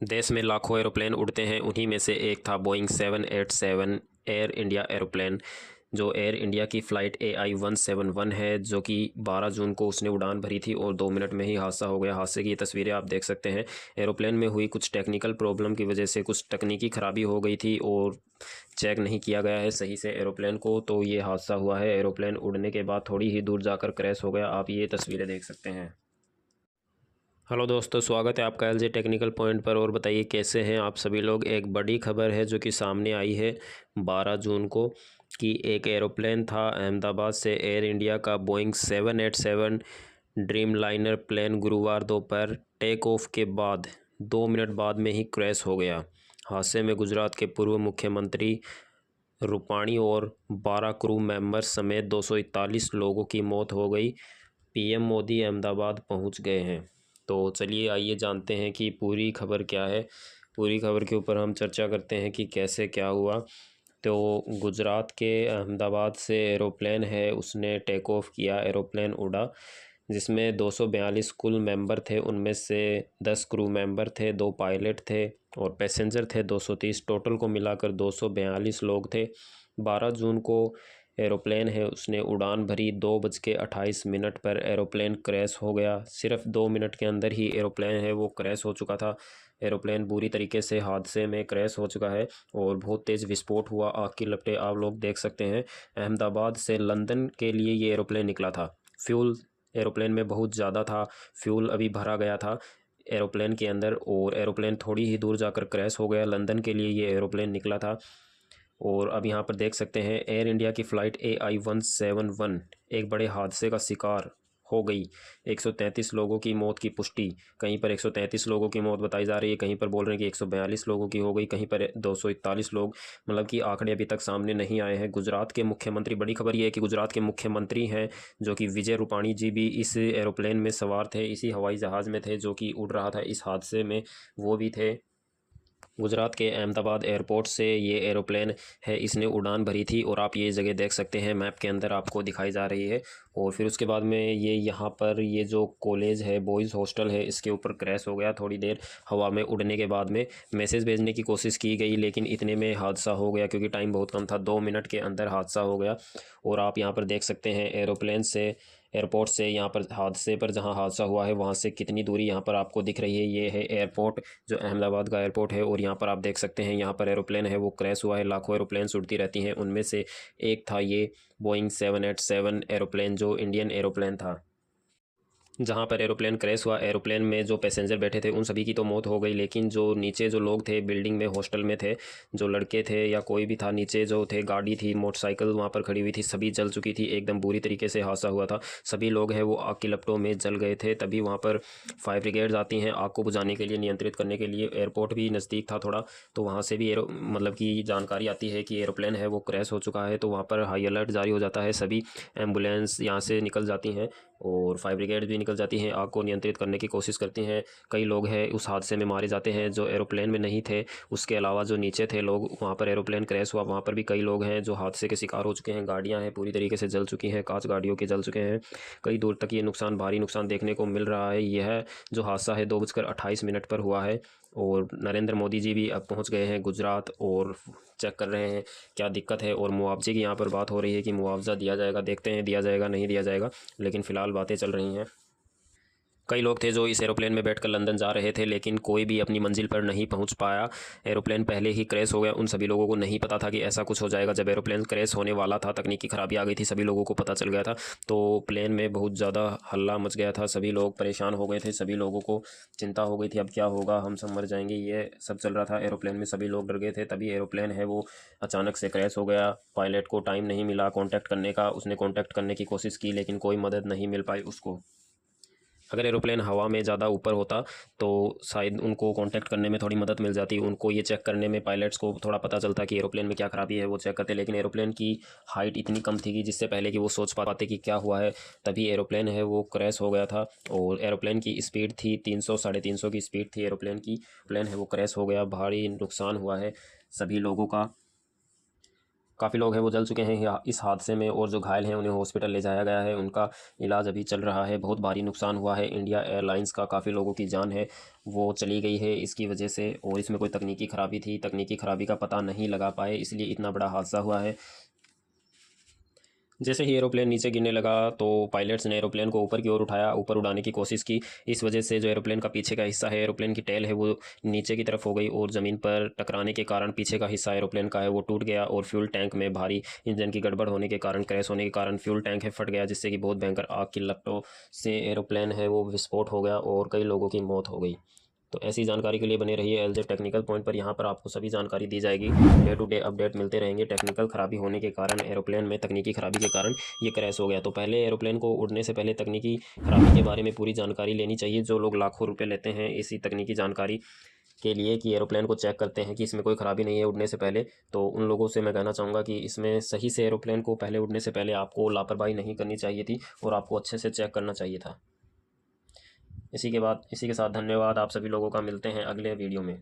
देश में लाखों एरोप्लेन उड़ते हैं, उन्हीं में से एक था बोइंग 787 एयर इंडिया एरोप्लेन। जो एयर इंडिया की फ़्लाइट AI-171 है, जो कि 12 जून को उसने उड़ान भरी थी और 2 मिनट में ही हादसा हो गया। हादसे की ये तस्वीरें आप देख सकते हैं। एरोप्लेन में हुई कुछ टेक्निकल प्रॉब्लम की वजह से कुछ तकनीकी ख़राबी हो गई थी और चेक नहीं किया गया है सही से एरोप्लेन को, तो ये हादसा हुआ है। एरोप्लेन उड़ने के बाद थोड़ी ही दूर जाकर क्रैश हो गया। आप ये तस्वीरें देख सकते हैं। हेलो दोस्तों, स्वागत है आपका LJ टेक्निकल पॉइंट पर। और बताइए कैसे हैं आप सभी लोग। एक बड़ी खबर है जो कि सामने आई है 12 जून को, कि एक एरोप्लेन था अहमदाबाद से एयर इंडिया का बोइंग 787 ड्रीम लाइनर प्लेन गुरुवार दोपहर टेक ऑफ के बाद 2 मिनट बाद में ही क्रैश हो गया। हादसे में गुजरात के पूर्व मुख्यमंत्री रूपाणी और 12 क्रू मेंबर्स समेत 241 लोगों की मौत हो गई। PM मोदी अहमदाबाद पहुंच गए हैं। तो चलिए आइए जानते हैं कि पूरी खबर क्या है। पूरी खबर के ऊपर हम चर्चा करते हैं कि कैसे क्या हुआ। तो गुजरात के अहमदाबाद से एरोप्लेन है, उसने टेक ऑफ किया, एरोप्लेन उड़ा, जिसमें 242 कुल मेंबर थे। उनमें से 10 क्रू मेंबर थे, 2 पायलट थे और पैसेंजर थे 230। टोटल को मिलाकर 242 लोग थे। 12 जून को एरोप्लेन है, उसने उड़ान भरी। 2:28 पर एरोप्लेन क्रैश हो गया। सिर्फ 2 मिनट के अंदर ही एरोप्लेन है वो क्रैश हो चुका था। एरोप्लेन बुरी तरीके से हादसे में क्रैश हो चुका है और बहुत तेज़ विस्फोट हुआ, आग की लपटें आप लोग देख सकते हैं। अहमदाबाद से लंदन के लिए ये एरोप्लेन निकला था। फ्यूल एरोप्लेन में बहुत ज़्यादा था, फ्यूल अभी भरा गया था एरोप्लेन के अंदर, और एरोप्लेन थोड़ी ही दूर जाकर क्रैश हो गया। लंदन के लिए ये एरोप्लेन निकला था। और अब यहाँ पर देख सकते हैं एयर इंडिया की फ़्लाइट AI-171 एक बड़े हादसे का शिकार हो गई। 133 लोगों की मौत की पुष्टि। कहीं पर 133 लोगों की मौत बताई जा रही है, कहीं पर बोल रहे हैं कि 142 लोगों की हो गई, कहीं पर 241 लोग। मतलब कि आंकड़े अभी तक सामने नहीं आए हैं। गुजरात के मुख्यमंत्री, बड़ी खबर ये है कि गुजरात के मुख्यमंत्री हैं जो कि विजय रूपाणी जी भी इस एरोप्लेन में सवार थे, इसी हवाई जहाज़ में थे जो कि उड़ रहा था इस हादसे में, वो भी थे। गुजरात के अहमदाबाद एयरपोर्ट से ये एरोप्लेन है, इसने उड़ान भरी थी। और आप ये जगह देख सकते हैं, मैप के अंदर आपको दिखाई जा रही है। और फिर उसके बाद में ये यहाँ पर ये जो कॉलेज है, बॉयज़ हॉस्टल है, इसके ऊपर क्रैश हो गया। थोड़ी देर हवा में उड़ने के बाद में मैसेज भेजने की कोशिश की गई, लेकिन इतने में हादसा हो गया क्योंकि टाइम बहुत कम था। 2 मिनट के अंदर हादसा हो गया। और आप यहाँ पर देख सकते हैं एरोप्लेन से, एयरपोर्ट से यहाँ पर हादसे पर जहाँ हादसा हुआ है वहाँ से कितनी दूरी यहाँ पर आपको दिख रही है। ये है एयरपोर्ट, जो अहमदाबाद का एयरपोर्ट है। और यहाँ पर आप देख सकते हैं, यहाँ पर एरोप्लेन है वो क्रैश हुआ है। लाखों एरोप्लेन्स उड़ती रहती हैं, उनमें से एक था ये बोइंग 787 एरोप्लेन, जो इंडियन एरोप्लेन था। जहाँ पर एरोप्लेन क्रैश हुआ, एरोप्लेन में जो पैसेंजर बैठे थे उन सभी की तो मौत हो गई, लेकिन जो नीचे जो लोग थे बिल्डिंग में, हॉस्टल में थे, जो लड़के थे या कोई भी था, नीचे जो थे, गाड़ी थी, मोटरसाइकिल वहाँ पर खड़ी हुई थी, सभी जल चुकी थी। एकदम बुरी तरीके से हादसा हुआ था। सभी लोग हैं वो आग की लपटों में जल गए थे। तभी वहाँ पर फायर ब्रिगेड्स आती हैं आग को बुझाने के लिए, नियंत्रित करने के लिए। एयरपोर्ट भी नज़दीक था थोड़ा, तो वहाँ से भी मतलब कि जानकारी आती है कि एरोप्लेन है वो क्रैश हो चुका है। तो वहाँ पर हाई अलर्ट जारी हो जाता है। सभी एम्बुलेंस यहाँ से निकल जाती हैं और फायर ब्रिगेड भी निकल जाती हैं, आग को नियंत्रित करने की कोशिश करती हैं। कई लोग हैं उस हादसे में मारे जाते हैं जो एरोप्लेन में नहीं थे, उसके अलावा जो नीचे थे लोग, वहाँ पर एरोप्लेन क्रैश हुआ, वहाँ पर भी कई लोग हैं जो हादसे के शिकार हो चुके हैं। गाड़ियाँ हैं पूरी तरीके से जल चुकी हैं, कांच गाड़ियों के जल चुके हैं। कई दूर तक ये नुकसान, भारी नुकसान देखने को मिल रहा है। यह जो हादसा है 2:28 पर हुआ है। और नरेंद्र मोदी जी भी अब पहुंच गए हैं गुजरात और चेक कर रहे हैं क्या दिक्कत है। और मुआवजे की यहाँ पर बात हो रही है कि मुआवजा दिया जाएगा, देखते हैं दिया जाएगा नहीं दिया जाएगा, लेकिन फ़िलहाल बातें चल रही हैं। कई लोग थे जो इस एरोप्लेन में बैठकर लंदन जा रहे थे, लेकिन कोई भी अपनी मंजिल पर नहीं पहुंच पाया। एरोप्लेन पहले ही क्रैश हो गया। उन सभी लोगों को नहीं पता था कि ऐसा कुछ हो जाएगा। जब एरोप्लेन क्रैश होने वाला था, तकनीकी खराबी आ गई थी, सभी लोगों को पता चल गया था। तो प्लेन में बहुत ज़्यादा हल्ला मच गया था, सभी लोग परेशान हो गए थे, सभी लोगों को चिंता हो गई थी, अब क्या होगा, हम सब मर जाएंगे, ये सब चल रहा था एरोप्लेन में। सभी लोग डर गए थे। तभी एरोप्लेन है वो अचानक से क्रैश हो गया। पायलट को टाइम नहीं मिला कॉन्टैक्ट करने का, उसने कॉन्टैक्ट करने की कोशिश की लेकिन कोई मदद नहीं मिल पाई उसको। अगर एरोप्लेन हवा में ज़्यादा ऊपर होता तो शायद उनको कांटेक्ट करने में थोड़ी मदद मिल जाती, उनको ये चेक करने में, पायलट्स को थोड़ा पता चलता कि एरोप्लेन में क्या खराबी है, वो चेक करते। लेकिन एरोप्लेन की हाइट इतनी कम थी कि जिससे पहले कि वो सोच पाते कि क्या हुआ है, तभी एरोप्लेन है वो क्रैश हो गया था। और एरोप्लेन की स्पीड थी 300, 350 की स्पीड थी एरोप्लेन की। प्लेन है वो क्रैश हो गया, भारी नुकसान हुआ है सभी लोगों का। काफ़ी लोग हैं वो जल चुके हैं इस हादसे में, और जो घायल हैं उन्हें हॉस्पिटल ले जाया गया है, उनका इलाज अभी चल रहा है। बहुत भारी नुकसान हुआ है इंडिया एयरलाइंस का, काफ़ी लोगों की जान है वो चली गई है इसकी वजह से, और इसमें कोई तकनीकी ख़राबी थी, तकनीकी ख़राबी का पता नहीं लगा पाए, इसलिए इतना बड़ा हादसा हुआ है। जैसे ही एरोप्लेन नीचे गिरने लगा तो पायलट्स ने एरोप्लेन को ऊपर की ओर उठाया, ऊपर उड़ाने की कोशिश की। इस वजह से जो एरोप्लेन का पीछे का हिस्सा है, एरोप्लेन की टेल है, वो नीचे की तरफ हो गई और ज़मीन पर टकराने के कारण पीछे का हिस्सा एरोप्लेन का है वो टूट गया, और फ्यूल टैंक में भारी इंजन की गड़बड़ होने के कारण, क्रैश होने के कारण फ्यूल टैंक है फट गया, जिससे कि बहुत भयंकर आग की लपटों से एरोप्लेन है वो विस्फोट हो गया और कई लोगों की मौत हो गई। तो ऐसी जानकारी के लिए बने रहिए एलजे टेक्निकल पॉइंट पर। यहाँ पर आपको सभी जानकारी दी जाएगी, डे टू डे अपडेट मिलते रहेंगे। टेक्निकल खराबी होने के कारण, एरोप्लेन में तकनीकी खराबी के कारण ये क्रैश हो गया। तो पहले एरोप्लेन को उड़ने से पहले तकनीकी खराबी के बारे में पूरी जानकारी लेनी चाहिए। जो लोग लाखों रुपये लेते हैं इसी तकनीकी जानकारी के लिए कि एरोप्लेन को चेक करते हैं कि इसमें कोई ख़राबी नहीं है उड़ने से पहले, तो उन लोगों से मैं कहना चाहूँगा कि इसमें सही से एरोप्लेन को पहले उड़ने से पहले आपको लापरवाही नहीं करनी चाहिए थी, और आपको अच्छे से चेक करना चाहिए था। इसी के साथ धन्यवाद आप सभी लोगों का। मिलते हैं अगले वीडियो में।